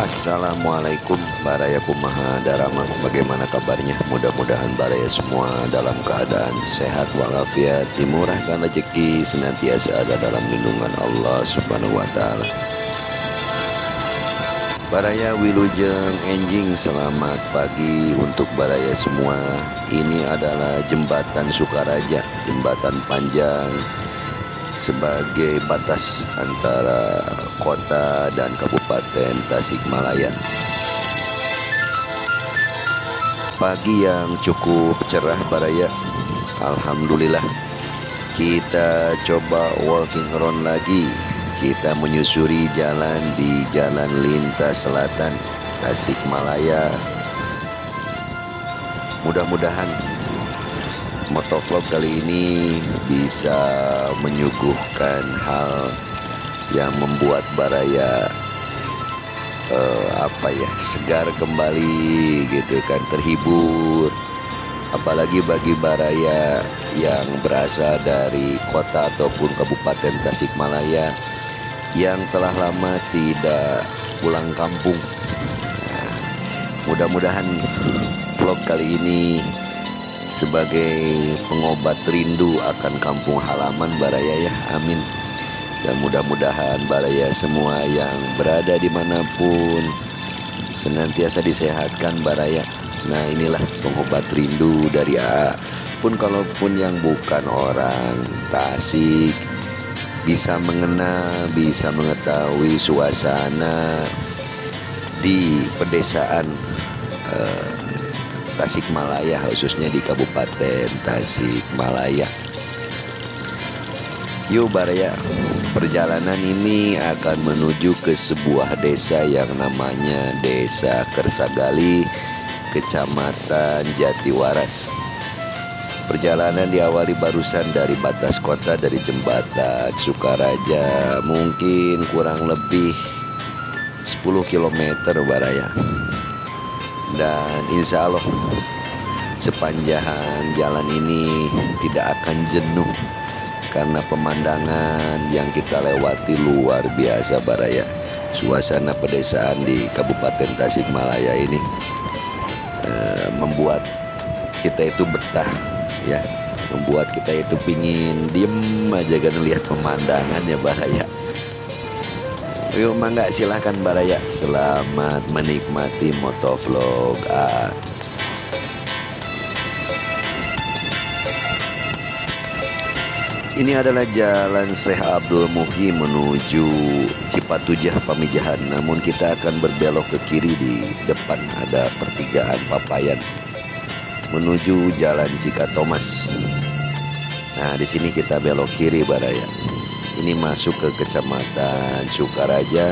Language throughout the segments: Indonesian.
Assalamualaikum baraya kumaha darama. Bagaimana kabarnya? Mudah-mudahan baraya semua dalam keadaan sehat walafiat, dimurahkan rezeki, senantiasa ada dalam lindungan Allah Subhanahu wa taala. Baraya wilujeng enjing, selamat pagi untuk baraya semua. Ini adalah jembatan Sukaraja, jembatan panjang sebagai batas antara kota dan Kabupaten Tasikmalaya. Pagi yang cukup cerah baraya, alhamdulillah. Kita coba walking around lagi. Kita menyusuri jalan di Jalan Lintas Selatan Tasikmalaya. Mudah-mudahan motovlog kali ini bisa menyuguhkan hal yang membuat baraya segar kembali gitu kan, terhibur. Apalagi bagi baraya yang berasal dari kota ataupun Kabupaten Tasikmalaya yang telah lama tidak pulang kampung. Nah, mudah-mudahan vlog kali ini sebagai pengobat rindu akan kampung halaman baraya ya, amin. Dan mudah-mudahan baraya semua yang berada dimanapun senantiasa disehatkan baraya. Nah, inilah pengobat rindu dari AA. Pun kalaupun yang bukan orang Tasik bisa mengenal, bisa mengetahui suasana di pedesaan Tasikmalaya, khususnya di Kabupaten Tasikmalaya. Yuk baraya, perjalanan ini akan menuju ke sebuah desa yang namanya Desa Kersagali, Kecamatan Jatiwaras. Perjalanan diawali barusan dari batas kota, dari jembatan Sukaraja, mungkin kurang lebih 10 km baraya. Dan insya Allah sepanjang jalan ini tidak akan jenuh, karena pemandangan yang kita lewati luar biasa baraya. Suasana pedesaan di Kabupaten Tasikmalaya ini membuat kita itu betah ya, membuat kita itu pingin diem aja kan lihat pemandangannya baraya. Yuk mangga, silahkan baraya, selamat menikmati motovlog Ini adalah Jalan Syekh Abdul Muhyi menuju Cipatujah Pamijahan. Namun kita akan berbelok ke kiri, di depan ada pertigaan Papayan menuju Jalan Cikatomas. Nah, di sini kita belok kiri baraya. Ini masuk ke Kecamatan Sukaraja.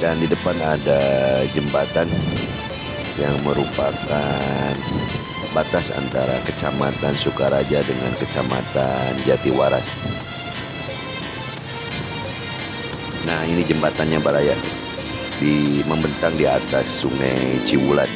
Dan di depan ada jembatan yang merupakan batas antara Kecamatan Sukaraja dengan Kecamatan Jatiwaras. Nah, ini jembatannya baraya, membentang di atas Sungai Ciwulan.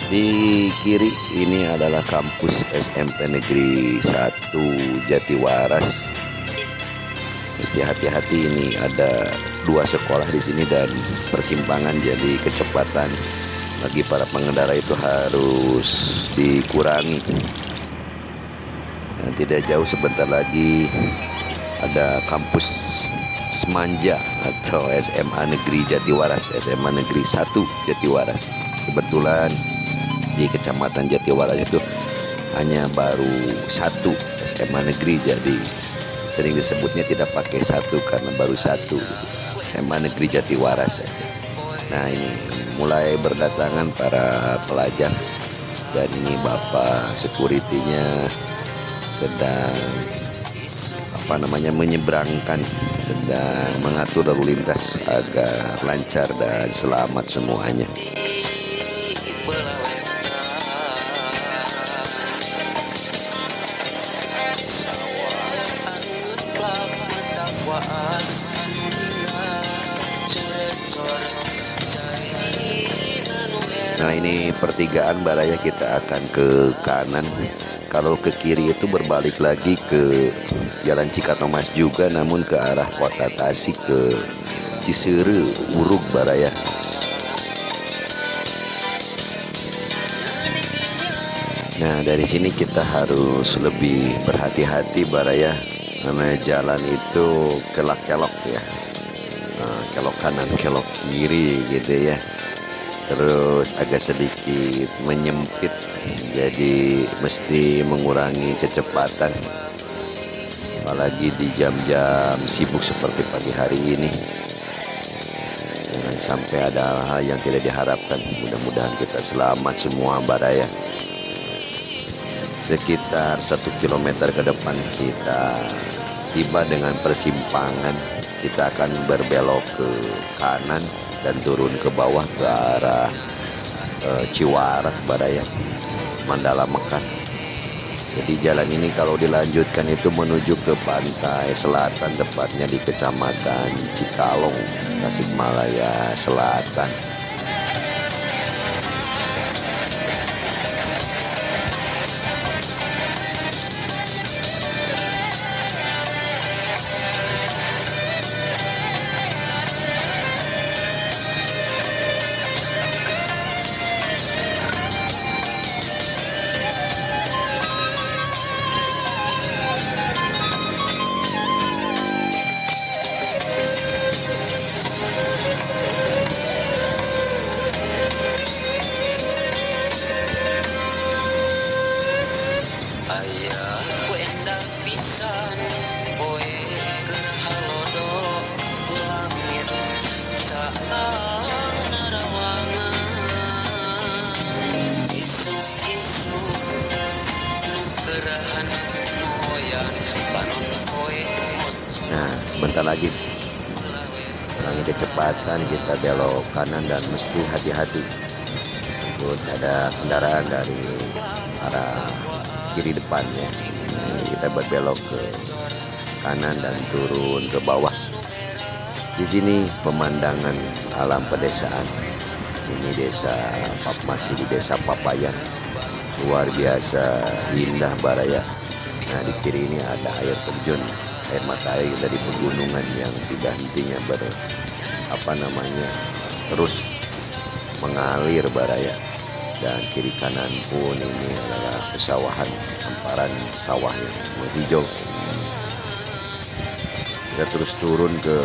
Di kiri ini adalah kampus SMP Negeri 1 Jatiwaras. Mesti hati-hati, ini ada 2 sekolah di sini dan persimpangan, jadi kecepatan bagi para pengendara itu harus dikurangi. Dan tidak jauh sebentar lagi ada kampus Semanja atau SMA Negeri Jatiwaras, SMA Negeri 1 Jatiwaras. Kebetulan di Kecamatan Jatiwaras itu hanya baru 1 SMA negeri, jadi sering disebutnya tidak pakai 1 karena baru 1 SMA Negeri Jatiwaras. Nah, ini mulai berdatangan para pelajar, dan ini bapak security-nya sedang menyeberangkan, sedang mengatur lalu lintas agar lancar dan selamat semuanya. Nah, ini pertigaan baraya, kita akan ke kanan. Kalau ke kiri itu berbalik lagi ke Jalan Cikatomas juga, namun ke arah Kota Tasik, ke Ciseure, Urug baraya. Nah, dari sini kita harus lebih berhati-hati baraya, karena jalan itu kelak-kelok ya. Kelok kanan, kelok kiri gitu ya. Terus agak sedikit menyempit, jadi mesti mengurangi kecepatan, apalagi di jam-jam sibuk seperti pagi hari ini. Jangan sampai ada hal yang tidak diharapkan. Mudah-mudahan kita selamat semua baraya. Sekitar 1 kilometer ke depan kita tiba dengan persimpangan. Kita akan berbelok ke kanan dan turun ke bawah ke arah Ciwaras baraya, Mandala Mekar. Jadi jalan ini kalau dilanjutkan itu menuju ke pantai selatan, tepatnya di Kecamatan Cikalong, Tasikmalaya Selatan. Nah, sebentar lagi kurangi kecepatan, kita belok kanan dan mesti hati-hati. Takut ada kendaraan dari arah kiri depannya. Nah, kita berbelok ke kanan dan turun ke bawah. Di sini pemandangan alam pedesaan. Ini masih di desa Papayan. Luar biasa indah baraya. Nah, di kiri ini ada air terjun, air mata air dari pegunungan yang tidak hentinya terus mengalir baraya. Dan kiri kanan pun ini adalah pesawahan, hamparan sawah yang menghijau. Kita terus turun ke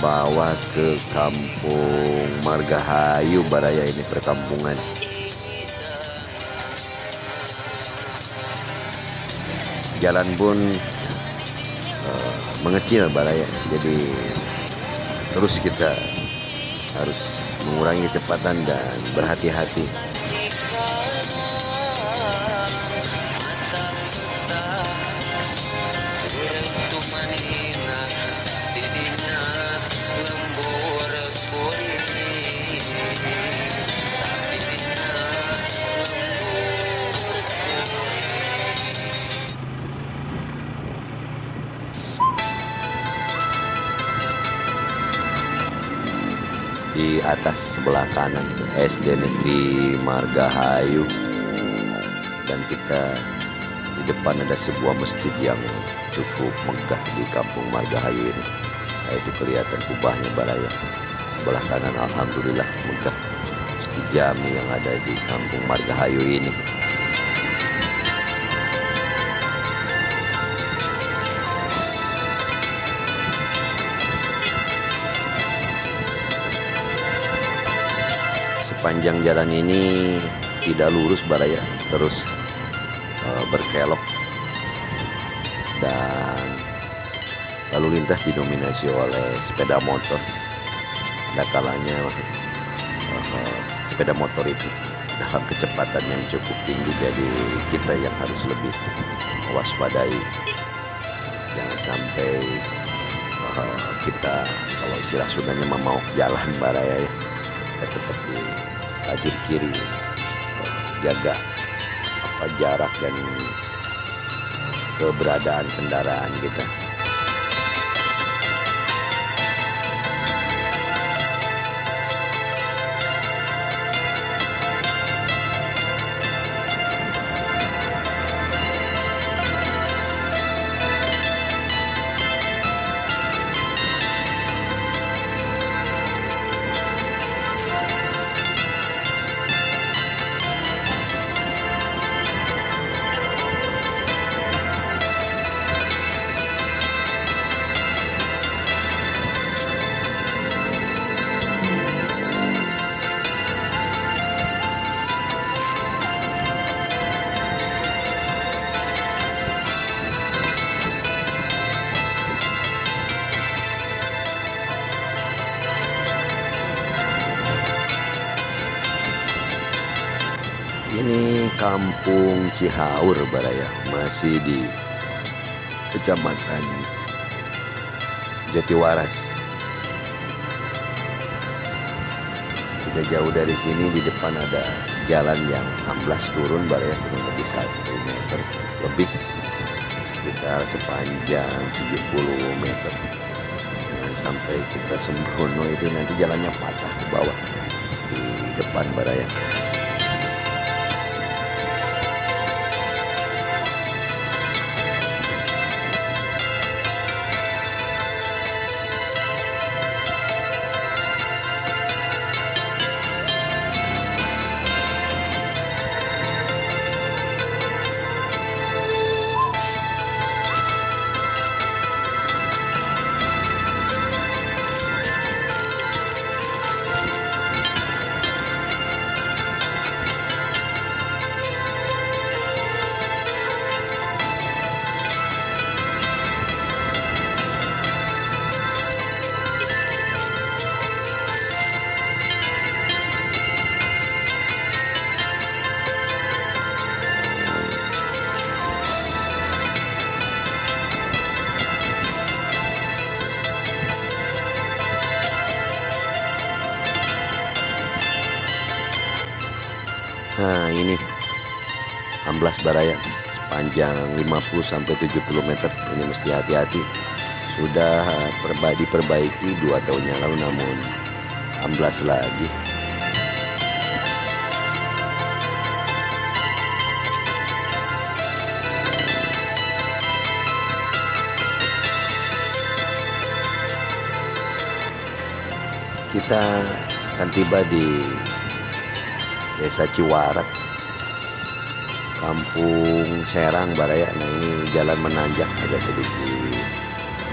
bawah ke Kampung Margahayu baraya, ini perkampungan. Jalan pun mengecil baraya, jadi terus kita harus mengurangi kecepatan dan berhati-hati. Di atas sebelah kanan itu SD Negeri Margahayu, dan kita di depan ada sebuah masjid yang cukup megah di Kampung Margahayu ini. Nah, itu kelihatan kubahnya baraya. Sebelah kanan alhamdulillah megah Masjid Jami yang ada di Kampung Margahayu ini. Sepanjang jalan ini tidak lurus baraya, terus berkelok, dan lalu lintas didominasi oleh sepeda motor. Ada kalanya sepeda motor itu dalam kecepatan yang cukup tinggi, jadi kita yang harus lebih mewaspadai. Jangan sampai kita kalau istilah Sundanya mau jalan baraya ya, kita tetap di lajur kiri, jaga jarak dan keberadaan kendaraan kita. Ini Kampung Cihaur baraya, masih di Kecamatan Jatiwaras. Tidak jauh dari sini di depan ada jalan yang amblas turun baraya, kurang lebih 1 meter lebih, sekitar sepanjang 70 meter. Jangan sampai kita sembrono itu nanti jalannya patah ke bawah di depan baraya. Nah ini amblas baraya sepanjang 50-70 meter. Ini mesti hati-hati. Sudah diperbaiki 2 tahun yang lalu, namun amblas lagi. Kita akan tiba di Desa Ciwarat, Kampung Serang baraya. Nah ini jalan menanjak, agak sedikit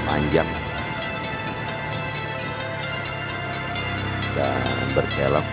panjang dan berkelok.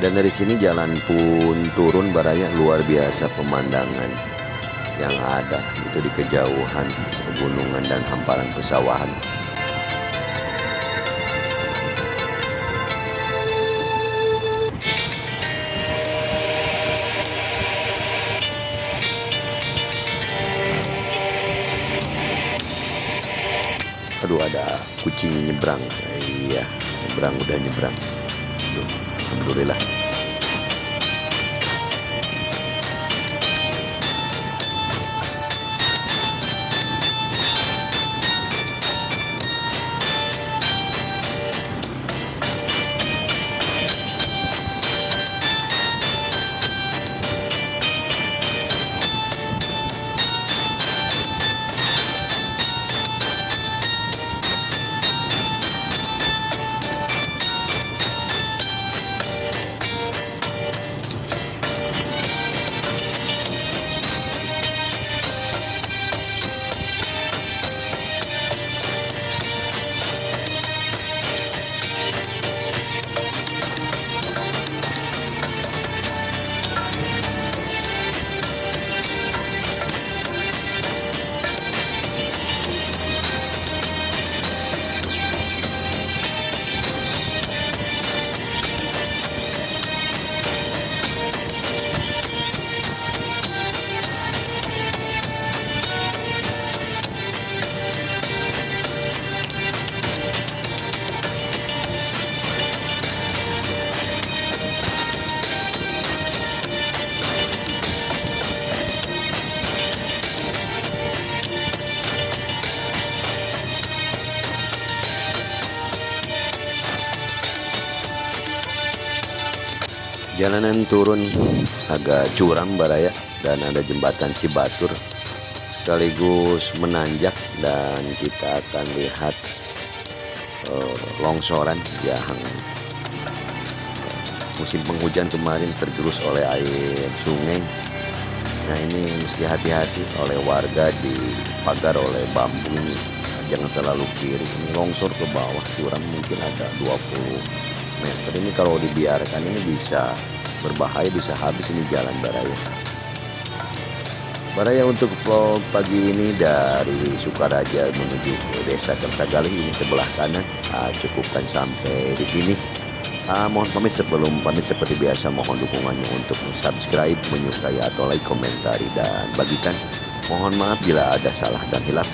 Dan dari sini jalan pun turun baraya, luar biasa pemandangan yang ada itu di kejauhan, pegunungan dan hamparan pesawahan. Aduh, ada kucing nyebrang. Iya, udah nyebrang. Aduh, alhamdulillah. Jalanan turun agak curam Baraya, dan ada jembatan Cibatur sekaligus menanjak, dan kita akan lihat longsoran yang musim penghujan kemarin tergerus oleh air sungai. Nah, ini mesti hati-hati oleh warga, dipagar oleh bambu ini, jangan terlalu kiri, ini longsor ke bawah, curam mungkin ada 20 meter. Ini kalau dibiarkan ini bisa berbahaya, bisa habis ini jalan Baraya untuk vlog pagi ini dari Sukaraja menuju ke Desa Kersagalih ini sebelah kanan. Cukupkan sampai di sini. Mohon pamit, sebelum pamit seperti biasa mohon dukungannya untuk subscribe, menyukai atau like, komentari dan bagikan. Mohon maaf bila ada salah dan hilaf.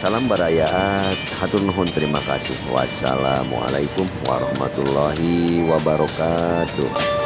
Salam Barayaat, hatur nuhun, terima kasih. Wassalamualaikum warahmatullahi wabarakatuh.